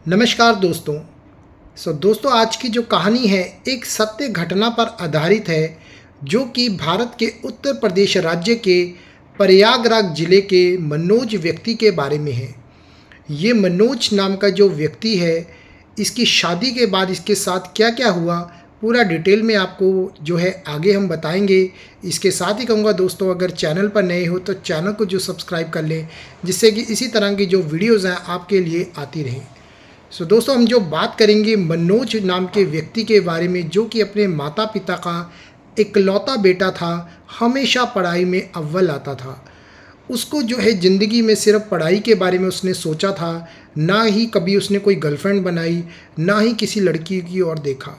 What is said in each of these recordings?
नमस्कार दोस्तों। दोस्तों, आज की जो कहानी है एक सत्य घटना पर आधारित है, जो कि भारत के उत्तर प्रदेश राज्य के प्रयागराज जिले के मनोज व्यक्ति के बारे में है। ये मनोज नाम का जो व्यक्ति है, इसकी शादी के बाद इसके साथ क्या-क्या हुआ, पूरा डिटेल में आपको जो है आगे हम बताएँगे। इसके साथ ही कहूँगा दोस्तों, अगर चैनल पर नए हो तो चैनल को जो सब्सक्राइब कर लें, जिससे कि इसी तरह की जो वीडियोज़ हैं आपके लिए आती रहें। दोस्तों, हम जो बात करेंगे मनोज नाम के व्यक्ति के बारे में, जो कि अपने माता पिता का इकलौता बेटा था, हमेशा पढ़ाई में अव्वल आता था। उसको जो है ज़िंदगी में सिर्फ पढ़ाई के बारे में उसने सोचा था, ना ही कभी उसने कोई गर्लफ्रेंड बनाई, ना ही किसी लड़की की ओर देखा।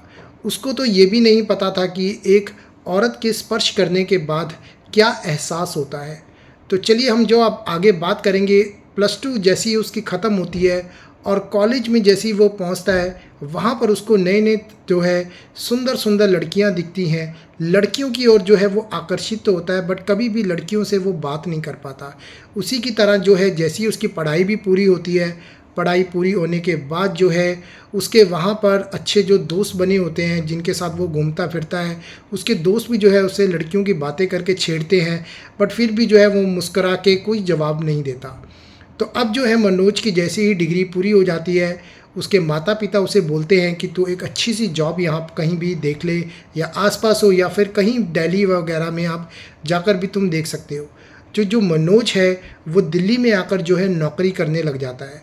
उसको तो ये भी नहीं पता था कि एक औरत के स्पर्श करने के बाद क्या एहसास होता है। तो चलिए हम जो अब आगे बात करेंगे, प्लस टू जैसी उसकी ख़त्म होती है और कॉलेज में जैसे ही वो पहुंचता है, वहाँ पर उसको नए-नए जो है सुंदर-सुंदर लड़कियां दिखती हैं। लड़कियों की ओर जो है वो आकर्षित तो होता है, बट कभी भी लड़कियों से वो बात नहीं कर पाता। उसी की तरह जो है जैसी उसकी पढ़ाई भी पूरी होती है, पढ़ाई पूरी होने के बाद जो है उसके वहाँ पर अच्छे जो दोस्त बने होते हैं, जिनके साथ वो घूमता फिरता है, उसके दोस्त भी जो है उससे लड़कियों की बातें करके छेड़ते हैं, बट फिर भी जो है वो मुस्कुरा के कोई जवाब नहीं देता। तो अब जो है मनोज की जैसे ही डिग्री पूरी हो जाती है, उसके माता पिता उसे बोलते हैं कि तू एक अच्छी सी जॉब यहाँ कहीं भी देख ले, या आसपास हो या फिर कहीं दिल्ली वगैरह में आप जाकर भी तुम देख सकते हो। जो जो मनोज है वो दिल्ली में आकर जो है नौकरी करने लग जाता है।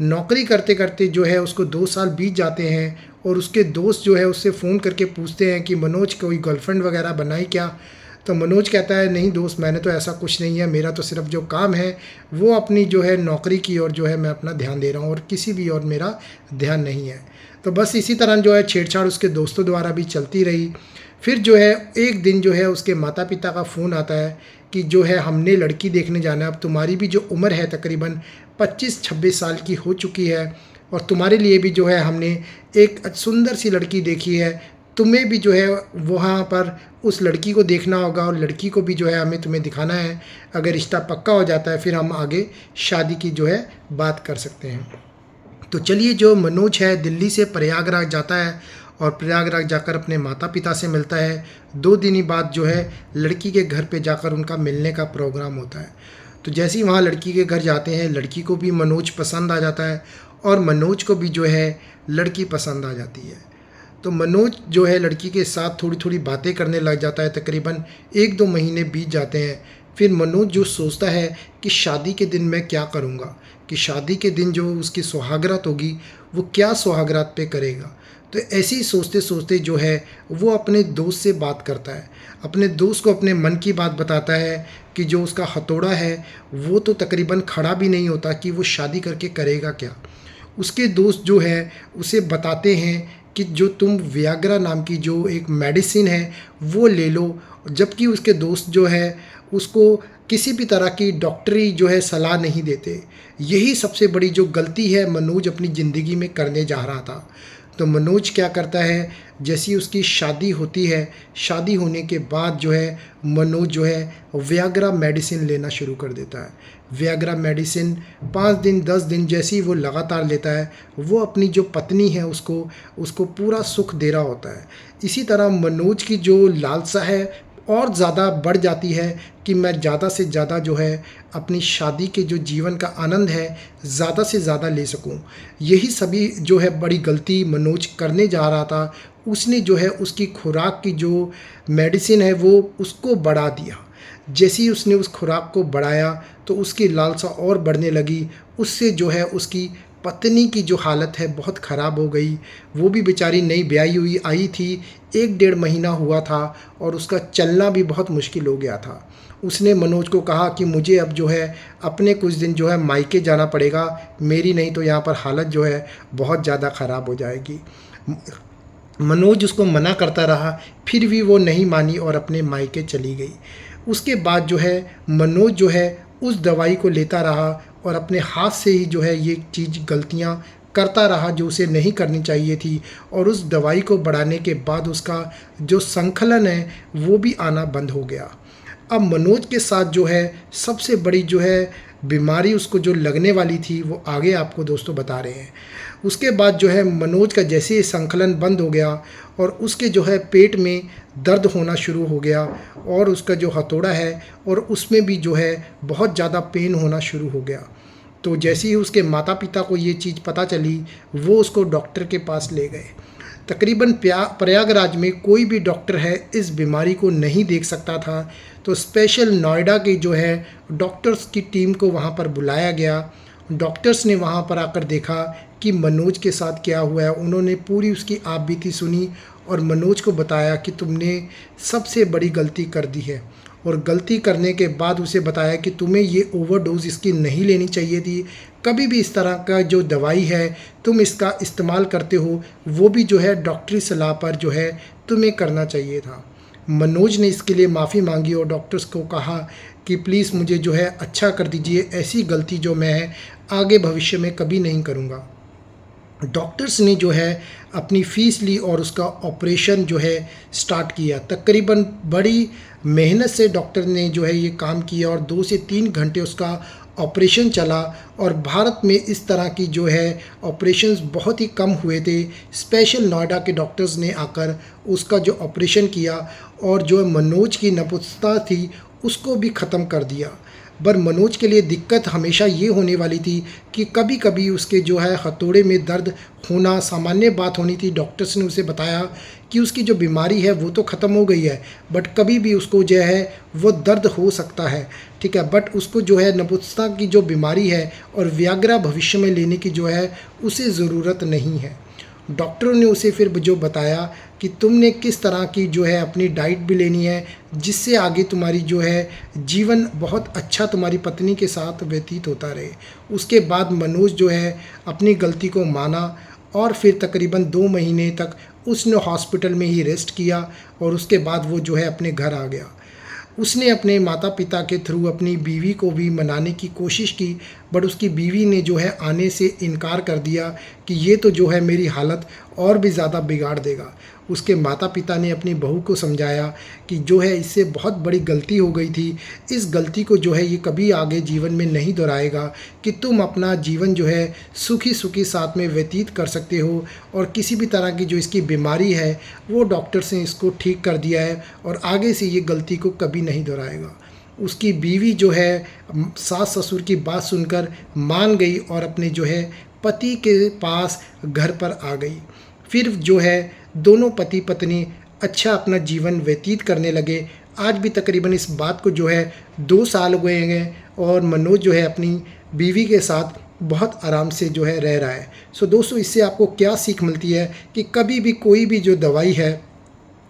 नौकरी करते करते जो है उसको 2 साल बीत जाते हैं, और उसके दोस्त जो है उससे फ़ोन करके पूछते हैं कि मनोज कोई गर्लफ्रेंड वगैरह बनाई क्या। तो मनोज कहता है, नहीं दोस्त, मैंने तो ऐसा कुछ नहीं है, मेरा तो सिर्फ जो काम है वो अपनी जो है नौकरी की ओर जो है मैं अपना ध्यान दे रहा हूँ, और किसी भी और मेरा ध्यान नहीं है। तो बस इसी तरह जो है छेड़छाड़ उसके दोस्तों द्वारा भी चलती रही। फिर जो है एक दिन जो है उसके माता पिता का फ़ोन आता है कि जो है हमने लड़की देखने जाना है, अब तुम्हारी भी जो उम्र है तकरीबन 25-26 साल की हो चुकी है, और तुम्हारे लिए भी जो है हमने एक सुंदर सी लड़की देखी है, तुम्हें भी जो है वहाँ पर उस लड़की को देखना होगा, और लड़की को भी जो है हमें तुम्हें दिखाना है। अगर रिश्ता पक्का हो जाता है फिर हम आगे शादी की जो है बात कर सकते हैं। तो चलिए, जो मनोज है दिल्ली से प्रयागराज जाता है, और प्रयागराज जाकर अपने माता पिता से मिलता है। 2 दिन ही बाद जो है लड़की के घर पे जाकर उनका मिलने का प्रोग्राम होता है। तो जैसे ही वहाँ लड़की के घर जाते हैं, लड़की को भी मनोज पसंद आ जाता है, और मनोज को भी जो है लड़की पसंद आ जाती है। तो मनोज जो है लड़की के साथ थोड़ी थोड़ी बातें करने लग जाता है। तकरीबन 1-2 महीने बीत जाते हैं। फिर मनोज जो सोचता है कि शादी के दिन मैं क्या करूँगा, कि शादी के दिन जो उसकी सुहागरात होगी वो क्या सुहागरात पे करेगा। तो ऐसे ही सोचते सोचते जो है वो अपने दोस्त से बात करता है, अपने दोस्त को अपने मन की बात बताता है कि जो उसका हथौड़ा है वो तो तकरीबन खड़ा भी नहीं होता, कि वो शादी करके करेगा क्या। उसके दोस्त जो है उसे बताते हैं कि जो तुम वियाग्रा नाम की जो एक मेडिसिन है वो ले लो, जबकि उसके दोस्त जो है उसको किसी भी तरह की डॉक्टरी जो है सलाह नहीं देते। यही सबसे बड़ी जो गलती है मनोज अपनी ज़िंदगी में करने जा रहा था। तो मनोज क्या करता है, जैसी उसकी शादी होती है, शादी होने के बाद जो है मनोज जो है वियाग्रा मेडिसिन लेना शुरू कर देता है। वियाग्रा मेडिसिन 5 दिन 10 दिन जैसे ही वो लगातार लेता है, वो अपनी जो पत्नी है उसको पूरा सुख दे रहा होता है। इसी तरह मनोज की जो लालसा है और ज़्यादा बढ़ जाती है कि मैं ज़्यादा से ज़्यादा जो है अपनी शादी के जो जीवन का आनंद है ज़्यादा से ज़्यादा ले सकूं। यही सभी जो है बड़ी गलती मनोज करने जा रहा था। उसने जो है उसकी खुराक की जो मेडिसिन है वो उसको बढ़ा दिया। जैसे ही उसने उस खुराक को बढ़ाया तो उसकी लालसा और बढ़ने लगी। उससे जो है उसकी पत्नी की जो हालत है बहुत ख़राब हो गई। वो भी बेचारी नई ब्याही हुई आई थी, 1-1.5 महीना हुआ था, और उसका चलना भी बहुत मुश्किल हो गया था। उसने मनोज को कहा कि मुझे अब जो है अपने कुछ दिन जो है मायके जाना पड़ेगा, मेरी नहीं तो यहाँ पर हालत जो है बहुत ज़्यादा ख़राब हो जाएगी। मनोज उसको मना करता रहा, फिर भी वो नहीं मानी और अपने मायके चली गई। उसके बाद जो है मनोज जो है उस दवाई को लेता रहा, और अपने हाथ से ही जो है ये चीज़ गलतियाँ करता रहा जो उसे नहीं करनी चाहिए थी। और उस दवाई को बढ़ाने के बाद उसका जो संकलन है वो भी आना बंद हो गया। अब मनोज के साथ जो है सबसे बड़ी जो है बीमारी उसको जो लगने वाली थी वो आगे आपको दोस्तों बता रहे हैं। उसके बाद जो है मनोज का जैसे ही संकलन बंद हो गया और उसके जो है पेट में दर्द होना शुरू हो गया और उसका जो हथौड़ा है और उसमें भी जो है बहुत ज़्यादा पेन होना शुरू हो गया। तो जैसे ही उसके माता पिता को ये चीज़ पता चली वो उसको डॉक्टर के पास ले गए। तकरीबन प्रयागराज में कोई भी डॉक्टर है इस बीमारी को नहीं देख सकता था, तो स्पेशल नोएडा के जो है डॉक्टर्स की टीम को वहाँ पर बुलाया गया। डॉक्टर्स ने वहाँ पर आकर देखा कि मनोज के साथ क्या हुआ है। उन्होंने पूरी उसकी आप बीती सुनी और मनोज को बताया कि तुमने सबसे बड़ी गलती कर दी है, और गलती करने के बाद उसे बताया कि तुम्हें ये ओवरडोज इसकी नहीं लेनी चाहिए थी। कभी भी इस तरह का जो दवाई है तुम इसका इस्तेमाल करते हो वो भी जो है डॉक्टरी सलाह पर जो है तुम्हें करना चाहिए था। मनोज ने इसके लिए माफ़ी मांगी और डॉक्टर्स को कहा कि प्लीज़ मुझे जो है अच्छा कर दीजिए, ऐसी गलती जो मैं आगे भविष्य में कभी नहीं करूँगा। डॉक्टर्स ने जो है अपनी फ़ीस ली और उसका ऑपरेशन जो है स्टार्ट किया। तकरीबन बड़ी मेहनत से डॉक्टर ने जो है ये काम किया और 2 से 3 घंटे उसका ऑपरेशन चला। और भारत में इस तरह की जो है ऑपरेशंस बहुत ही कम हुए थे। स्पेशल नोएडा के डॉक्टर्स ने आकर उसका जो ऑपरेशन किया और जो मनोज की नपुंसकता थी उसको भी ख़त्म कर दिया। पर मनोज के लिए दिक्कत हमेशा ये होने वाली थी कि कभी कभी उसके जो है हथौड़े में दर्द होना सामान्य बात होनी थी। डॉक्टर्स ने उसे बताया कि उसकी जो बीमारी है वो तो ख़त्म हो गई है, बट कभी भी उसको जो है वो दर्द हो सकता है, ठीक है। बट उसको जो है नपुंसकता की जो बीमारी है और व्याग्रा भविष्य में लेने की जो है उसे ज़रूरत नहीं है। डॉक्टरों ने उसे फिर जो बताया कि तुमने किस तरह की जो है अपनी डाइट भी लेनी है जिससे आगे तुम्हारी जो है जीवन बहुत अच्छा तुम्हारी पत्नी के साथ व्यतीत होता रहे। उसके बाद मनोज जो है अपनी गलती को माना और फिर तकरीबन 2 महीने तक उसने हॉस्पिटल में ही रेस्ट किया और उसके बाद वो जो है अपने घर आ गया। उसने अपने माता पिता के थ्रू अपनी बीवी को भी मनाने की कोशिश की, बट उसकी बीवी ने जो है आने से इनकार कर दिया कि ये तो जो है मेरी हालत और भी ज़्यादा बिगाड़ देगा। उसके माता पिता ने अपनी बहू को समझाया कि जो है इससे बहुत बड़ी गलती हो गई थी, इस गलती को जो है ये कभी आगे जीवन में नहीं दोहराएगा, कि तुम अपना जीवन जो है सुखी सुखी साथ में व्यतीत कर सकते हो और किसी भी तरह की जो इसकी बीमारी है वो डॉक्टर्स ने इसको ठीक कर दिया है और आगे से ये गलती को कभी नहीं दोहराएगा। उसकी बीवी जो है सास ससुर की बात सुनकर मान गई और अपने जो है पति के पास घर पर आ गई। फिर जो है दोनों पति पत्नी अच्छा अपना जीवन व्यतीत करने लगे। आज भी तकरीबन इस बात को जो है 2 साल हुए हैं और मनोज जो है अपनी बीवी के साथ बहुत आराम से जो है रह रहा है। सो दोस्तों, इससे आपको क्या सीख मिलती है कि कभी भी कोई भी जो दवाई है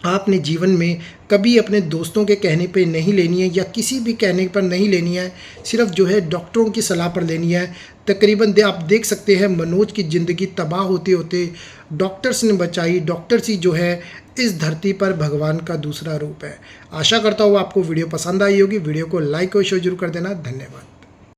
आपने जीवन में कभी अपने दोस्तों के कहने पे नहीं लेनी है या किसी भी कहने पर नहीं लेनी है, सिर्फ जो है डॉक्टरों की सलाह पर लेनी है। तकरीबन आप देख सकते हैं मनोज की ज़िंदगी तबाह होते होते डॉक्टर्स ने बचाई। डॉक्टर्स ही जो है इस धरती पर भगवान का दूसरा रूप है। आशा करता हूँ आपको वीडियो पसंद आई होगी। वीडियो को लाइक और शेयर जरूर कर देना। धन्यवाद।